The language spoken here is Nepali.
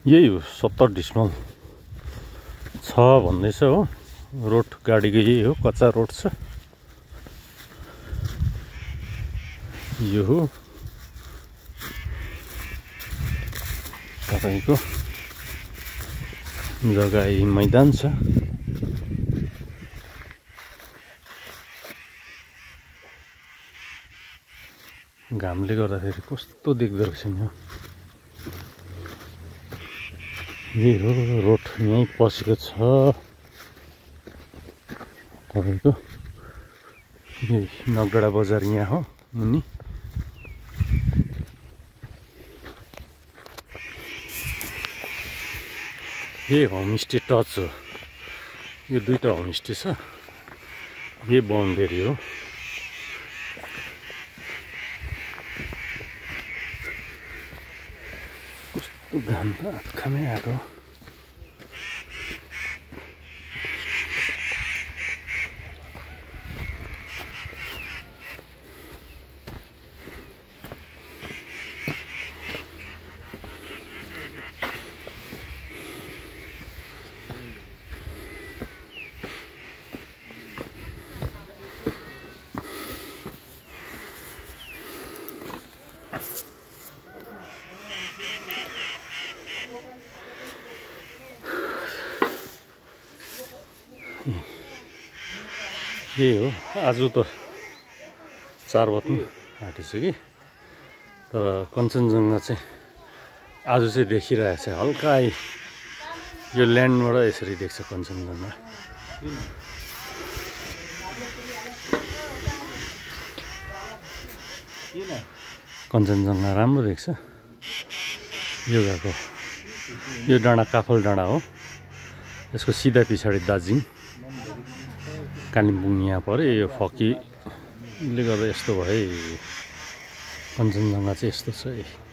यही हो 70 डिसमल छ भन्दैछ हो। रोड गाडीको यही हो, कच्चा रोड छ। यो हो तपाईको जग्गा, यही मैदान छ। घामले गर्दाखेरि कस्तो देख्दो रहेछ नि। यही हो रोड, यहीँ पसेको छ तपाईको। यही नगडा बजार यहाँ हो मुनि। यही होमस्टे टच हो। यो दुईटा होमस्टे छ। यही बाउन्डेरी हो। कस्तो घाम आँखामै आएको। यही हो। आज त 4 बज्नु आँटेछ कि, तर कञ्चनजङ्घा चाहिँ आज चाहिँ देखिरहेको छ हल्का। यो ल्यान्डबाट यसरी देख्छ कञ्चनजङ्घा। कञ्चनजङ्घा राम्रो देख्छ। यो गएको यो डाँडा काफल डाँडा हो। यसको सिधा पछाडि दार्जिलिङ कालिम्पोङ यहाँ पऱ्यो। यो फकीले गर्दा यस्तो भयो। कञ्चनजङ्घा चाहिँ यस्तो छ।